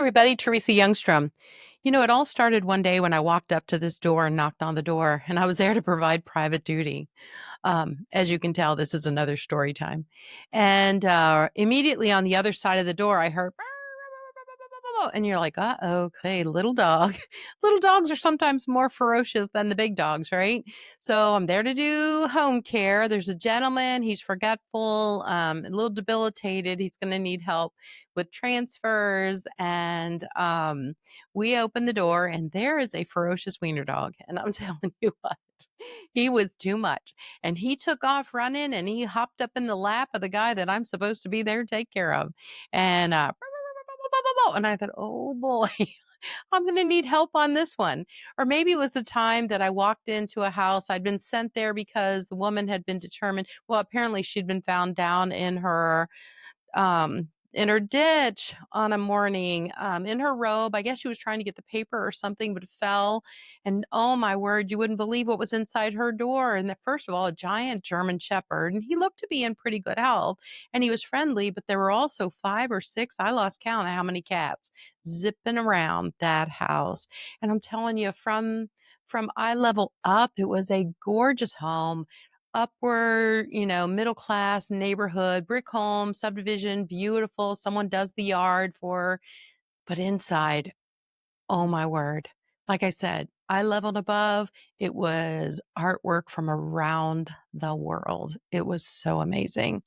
everybody. Teresa Youngstrom. It all started one day when I walked up to this door and knocked on the door, and I was there to provide private duty. As you can tell, this is another story time. And immediately on the other side of the door, I heard, and you're like, okay, little dog. Little dogs are sometimes more ferocious than the big dogs, right? So I'm there to do home care. There's a gentleman, he's forgetful, a little debilitated. He's going to need help with transfers. And we open the door, and there is a ferocious wiener dog. And I'm telling you what, he was too much. And he took off running, and he hopped up in the lap of the guy that I'm supposed to be there to take care of. And and I thought, oh boy, I'm going to need help on this one. Or maybe it was the time that I walked into a house. I'd been sent there because the woman had been determined. Well, apparently she'd been found down in her ditch on a morning, in her robe. I guess she was trying to get the paper or something, but fell. And oh my word, you wouldn't believe what was inside her door. And first of all, a giant German Shepherd, and he looked to be in pretty good health, and he was friendly, but there were also 5 or 6, I lost count of how many cats zipping around that house. And I'm telling you, from eye level up, it was a gorgeous home, upward, middle class neighborhood, brick home, subdivision, beautiful. Someone does the yard for, but inside, oh my word. Like I said, eye level and above, it was artwork from around the world. It was so amazing.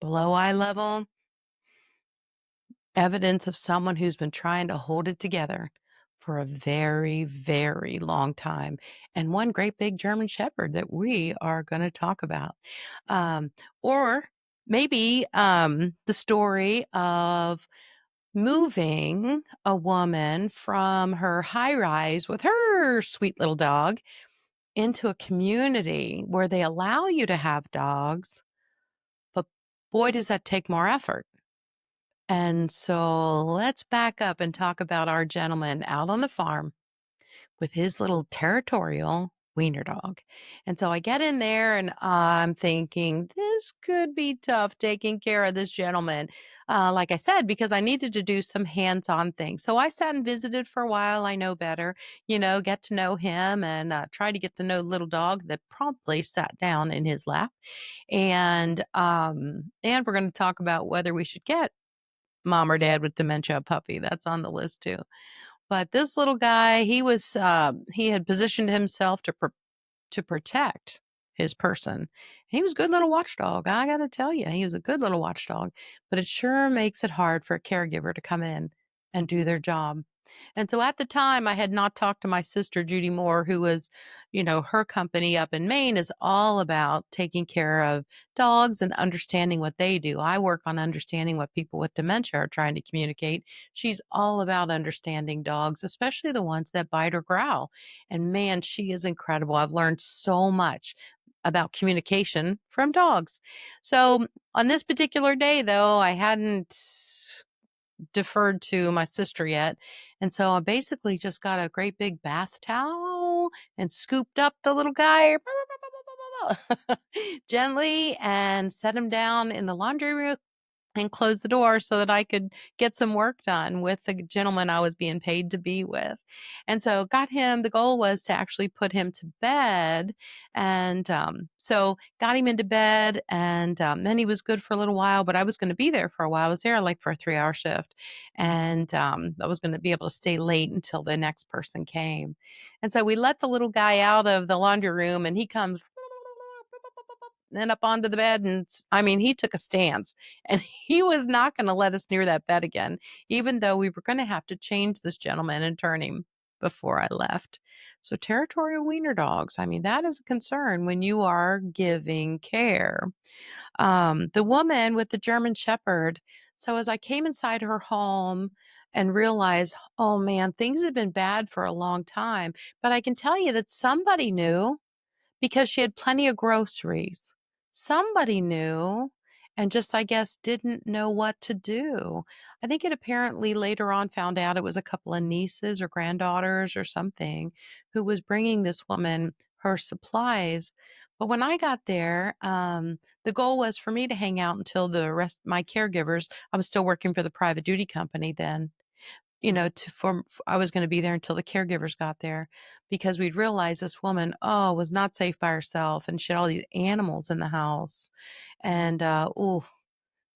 Below eye level, evidence of someone who's been trying to hold it together for a very, very long time. And one great big German Shepherd that we are going to talk about. Or maybe the story of moving a woman from her high rise with her sweet little dog into a community where they allow you to have dogs. But boy, does that take more effort. And so let's back up and talk about our gentleman out on the farm with his little Territorial wiener dog. And so I get in there, and I'm thinking, this could be tough taking care of this gentleman. Like I said, because I needed to do some hands-on things. So I sat and visited for a while. I know better, get to know him, and try to get to know little dog that promptly sat down in his lap. And we're going to talk about whether we should get mom or dad with dementia puppy. That's on the list too. But this little guy, he had positioned himself to protect his person. He was a good little watchdog. I got to tell you, he was a good little watchdog, but it sure makes it hard for a caregiver to come in and do their job. And so at the time, I had not talked to my sister, Judy Moore, who was, her company up in Maine is all about taking care of dogs and understanding what they do. I work on understanding what people with dementia are trying to communicate. She's all about understanding dogs, especially the ones that bite or growl. And man, she is incredible. I've learned so much about communication from dogs. So on this particular day, though, I hadn't deferred to my sister yet. And so I basically just got a great big bath towel and scooped up the little guy gently and set him down in the laundry room and close the door so that I could get some work done with the gentleman I was being paid to be with. And so the goal was to actually put him to bed. And so got him into bed, and then he was good for a little while, but I was going to be there for a while. I was there like for a 3-hour shift, and I was going to be able to stay late until the next person came. And so we let the little guy out of the laundry room, and he comes then up onto the bed. And I mean, he took a stance, and he was not going to let us near that bed again, even though we were going to have to change this gentleman and turn him before I left. So territorial wiener dogs, I mean, that is a concern when you are giving care. The woman with the German Shepherd. So as I came inside her home and realized, oh man, things had been bad for a long time, but I can tell you that somebody knew because she had plenty of groceries. Somebody knew and just, I guess, didn't know what to do. I think it apparently later on found out it was a couple of nieces or granddaughters or something who was bringing this woman her supplies. But when I got there, the goal was for me to hang out until the rest, my caregivers, I was still working for the private duty company then. I was going to be there until the caregivers got there because we'd realized this woman, was not safe by herself and she had all these animals in the house. And, ooh,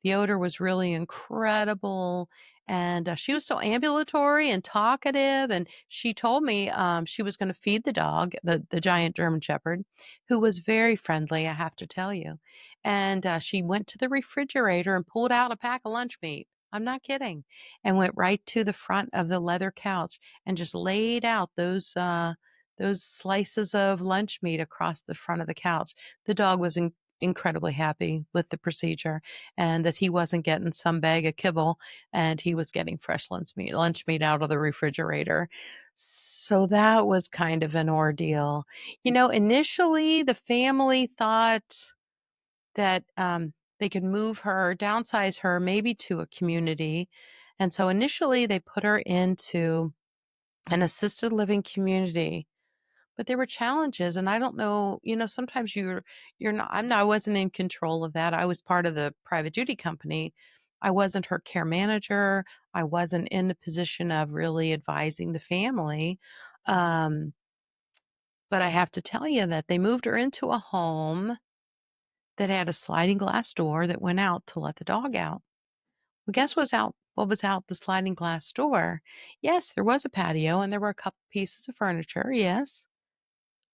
the odor was really incredible, and, she was so ambulatory and talkative, and she told me, she was gonna feed the dog, the giant German Shepherd, who was very friendly, I have to tell you, and, she went to the refrigerator and pulled out a pack of lunch meat. I'm not kidding, and went right to the front of the leather couch and just laid out those slices of lunch meat across the front of the couch. The dog was incredibly happy with the procedure and that he wasn't getting some bag of kibble and he was getting fresh lunch meat out of the refrigerator. So that was kind of an ordeal. Initially the family thought that they could move her, downsize her, maybe to a community. And so initially they put her into an assisted living community, but there were challenges, and I don't know, sometimes I wasn't in control of that. I was part of the private duty company. I wasn't her care manager. I wasn't in the position of really advising the family. Um, but I have to tell you that they moved her into a home that had a sliding glass door that went out to let the dog out. Well, guess what was out the sliding glass door? Yes, there was a patio and there were a couple pieces of furniture. Yes.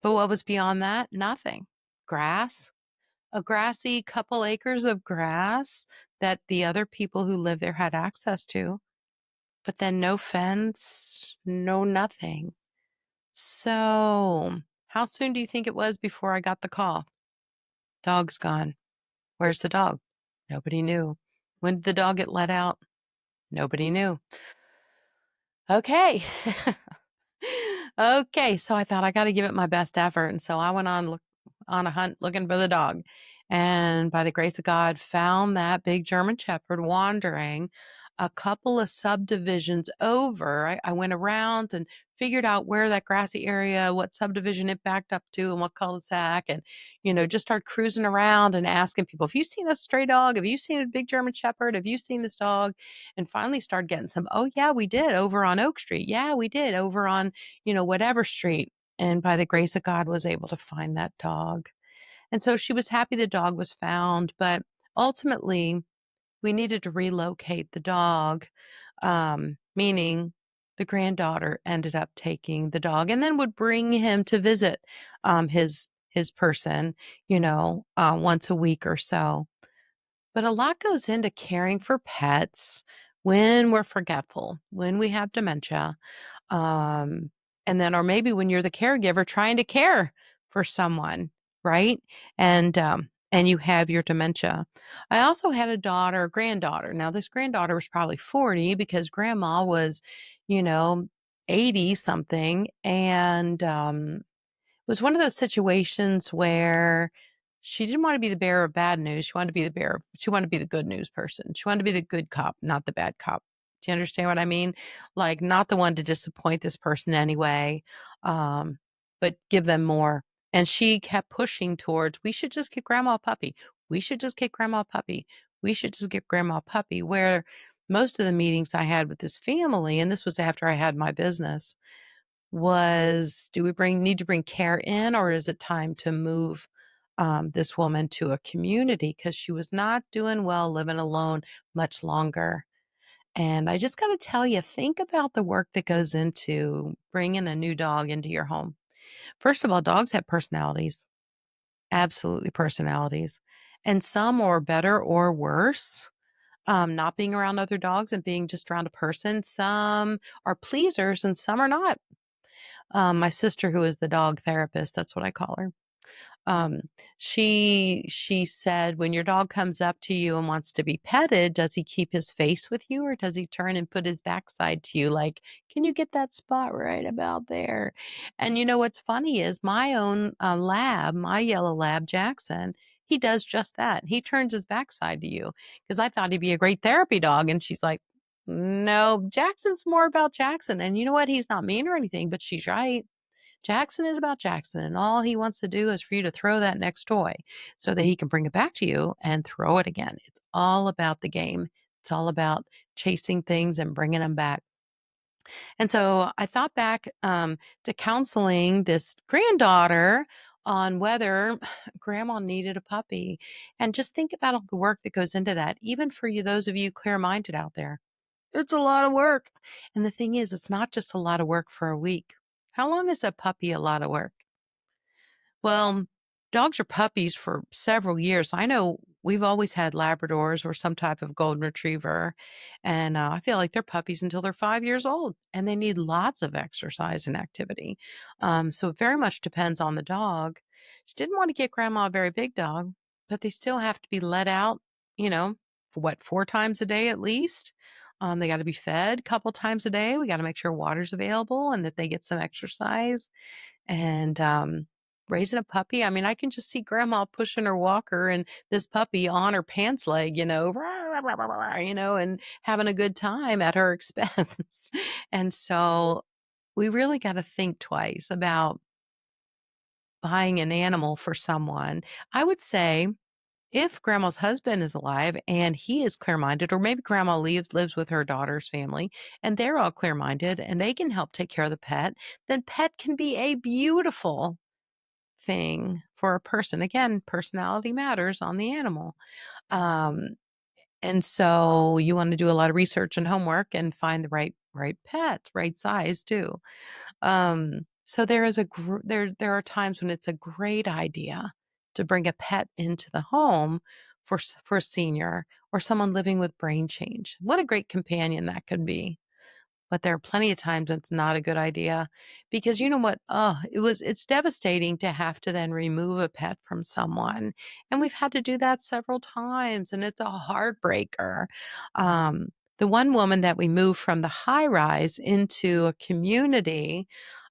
But what was beyond that? Nothing. Grass, a grassy couple acres of grass that the other people who lived there had access to, but then no fence, no nothing. So, how soon do you think it was before I got the call? Dog's gone. Where's the dog? Nobody knew. When did the dog get let out? Nobody knew. Okay. Okay, so I thought I gotta give it my best effort, and so I went on a hunt looking for the dog, and by the grace of God, found that big German Shepherd wandering a couple of subdivisions over. I went around and figured out where that grassy area, what subdivision it backed up to and what cul-de-sac, and, just started cruising around and asking people, "Have you seen a stray dog? Have you seen a big German Shepherd? Have you seen this dog?" And finally started getting some, "Oh, yeah, we did over on Oak Street. Yeah, we did over on, whatever street." And by the grace of God, was able to find that dog. And so she was happy the dog was found, but ultimately we needed to relocate the dog, meaning the granddaughter ended up taking the dog and then would bring him to visit his person, once a week or so. But a lot goes into caring for pets when we're forgetful, when we have dementia, um, and then or maybe when you're the caregiver trying to care for someone, right? And you have your dementia. I also had a granddaughter. Now this granddaughter was probably 40 because grandma was, you know, 80 something. And was one of those situations where she didn't wanna be the bearer of bad news, she wanted to be the good news person. She wanted to be the good cop, not the bad cop. Do you understand what I mean? Like, not the one to disappoint this person anyway, um, but give them more. And she kept pushing towards, "We should just get grandma a puppy. We should just get grandma a puppy. We should just get grandma a puppy," where most of the meetings I had with this family, and this was after I had my business, was, do we need to bring care in, or is it time to move this woman to a community because she was not doing well living alone much longer? And I just got to tell you, think about the work that goes into bringing a new dog into your home. First of all, dogs have personalities, absolutely personalities, and some are better or worse. Not being around other dogs and being just around a person. Some are pleasers and some are not. My sister, who is the dog therapist, that's what I call her. Um, she said, when your dog comes up to you and wants to be petted, does he keep his face with you or does he turn and put his backside to you? Like, can you get that spot right about there? And what's funny is my own lab, my yellow lab, Jackson, he does just that. He turns his backside to you because I thought he'd be a great therapy dog. And she's like, no, Jackson's more about Jackson. And you know what? He's not mean or anything, but she's right. Jackson is about Jackson, and all he wants to do is for you to throw that next toy so that he can bring it back to you and throw it again. It's all about the game. It's all about chasing things and bringing them back. And so I thought back to counseling this granddaughter on whether grandma needed a puppy. And just think about all the work that goes into that, even for you, those of you clear minded out there. It's a lot of work. And the thing is, it's not just a lot of work for a week. How long is a puppy a lot of work? Well, dogs are puppies for several years. I know we've always had Labradors or some type of golden retriever, and I feel like they're puppies until they're 5 years old, and they need lots of exercise and activity. So it very much depends on the dog. She didn't want to get grandma a very big dog, but they still have to be let out, for what, 4 times a day at least. They got to be fed a couple times a day. We got to make sure water's available and that they get some exercise. And raising a puppy, I mean, I can just see grandma pushing her walker and this puppy on her pants leg, rah, rah, rah, rah, rah, and having a good time at her expense. And so we really got to think twice about buying an animal for someone. I would say if grandma's husband is alive and he is clear-minded, or maybe grandma lives with her daughter's family and they're all clear-minded and they can help take care of the pet, then pet can be a beautiful thing for a person. Again, personality matters on the animal. Um, and so you want to do a lot of research and homework and find the right pet, right size too. So there is there are times when it's a great idea to bring a pet into the home for a senior or someone living with brain change. What a great companion that could be. But there are plenty of times it's not a good idea because you know what? It's devastating to have to then remove a pet from someone. And we've had to do that several times and it's a heartbreaker. Um, the one woman that we moved from the high rise into a community,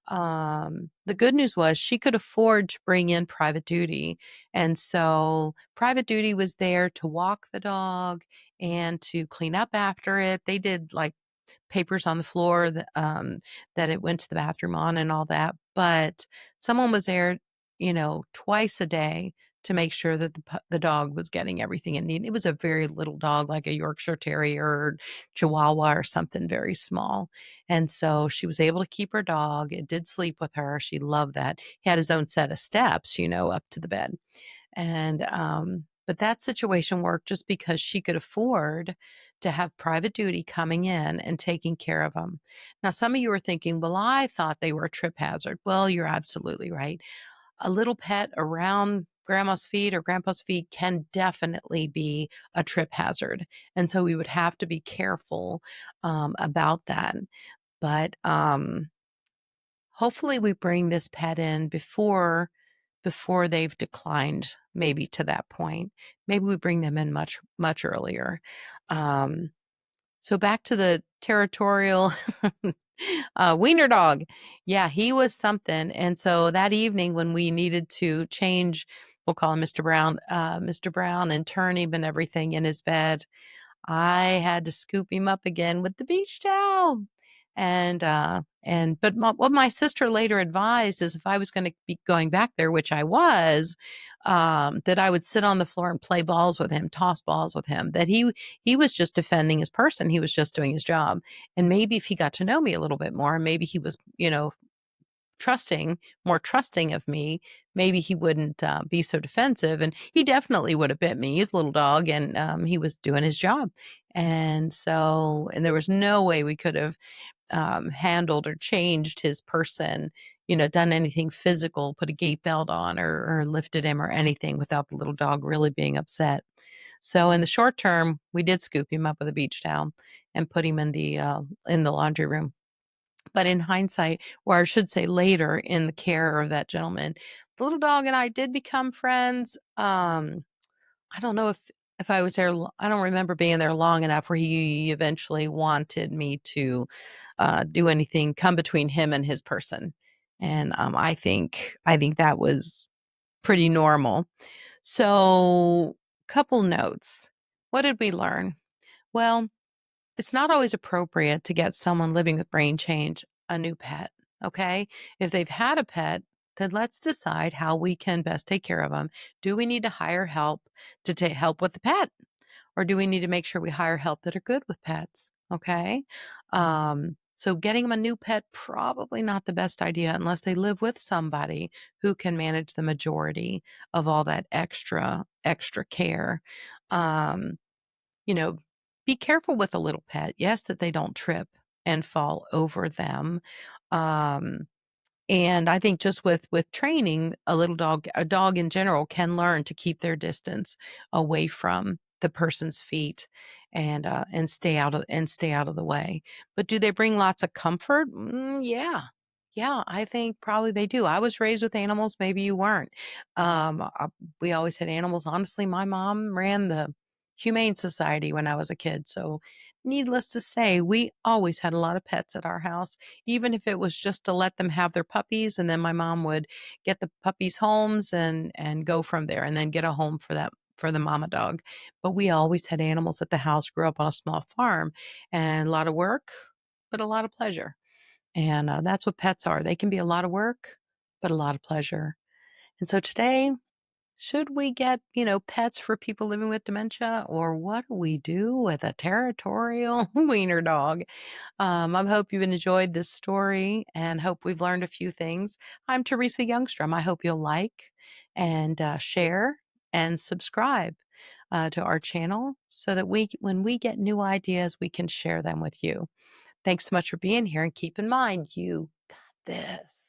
the good news was she could afford to bring in private duty. And so private duty was there to walk the dog and to clean up after it. They did like papers on the floor that it went to the bathroom on and all that. But someone was there, twice a day to make sure that the dog was getting everything it needed. It was a very little dog, like a Yorkshire Terrier or Chihuahua or something very small. And so she was able to keep her dog. It did sleep with her. She loved that. He had his own set of steps, up to the bed. And, but that situation worked just because she could afford to have private duty coming in and taking care of them. Now, some of you are thinking, well, I thought they were a trip hazard. Well, you're absolutely right. A little pet around grandma's feet or grandpa's feet can definitely be a trip hazard. And so we would have to be careful about that. But hopefully we bring this pet in before they've declined maybe to that point. Maybe we bring them in much, much earlier. Um, so back to the territorial Weiner dog. Yeah, he was something. And so that evening when we needed to change, we'll call him Mr. Brown, and turn him and everything in his bed, I had to scoop him up again with the beach towel. What my sister later advised is if I was going to be going back there, which I was, that I would sit on the floor and play balls with him, toss balls with him. That he was just defending his person. He was just doing his job. And maybe if he got to know me a little bit more, maybe he was, more trusting of me, maybe he wouldn't be so defensive. And he definitely would have bit me. He's a little dog and he was doing his job. And there was no way we could have handled or changed his person, done anything physical, put a gate belt on or lifted him or anything without the little dog really being upset. So in the short term, we did scoop him up with a beach towel and put him in the laundry room. But in hindsight, or I should say later in the care of that gentleman, the little dog and I did become friends. I don't know if I was there. I don't remember being there long enough where he eventually wanted me to do anything, come between him and his person. And I think that was pretty normal. So, couple notes. What did we learn? Well, it's not always appropriate to get someone living with brain change a new pet, okay? If they've had a pet, then let's decide how we can best take care of them. Do we need to hire help to help with the pet? Or do we need to make sure we hire help that are good with pets? Okay. So getting them a new pet, probably not the best idea unless they live with somebody who can manage the majority of all that extra care. Um, you know, be careful with a little pet. Yes, that they don't trip and fall over them. Um, and I think just with training, a dog in general can learn to keep their distance away from the person's feet and stay out of the way. But do they bring lots of comfort? Yeah. Yeah, I think probably they do. I was raised with animals, maybe you weren't. We always had animals. Honestly, my mom ran the Humane Society when I was a kid, so needless to say, we always had a lot of pets at our house, even if it was just to let them have their puppies, and then my mom would get the puppies homes and go from there, and then get a home for the mama dog. But we always had animals at the house, grew up on a small farm, and a lot of work, but a lot of pleasure. And that's what pets are. They can be a lot of work, but a lot of pleasure. And so today, should we get, pets for people living with dementia, or what do we do with a territorial wiener dog? I hope you've enjoyed this story and hope we've learned a few things. I'm Teresa Youngstrom. I hope you'll like and share and subscribe to our channel so that when we get new ideas, we can share them with you. Thanks so much for being here. And keep in mind, you got this.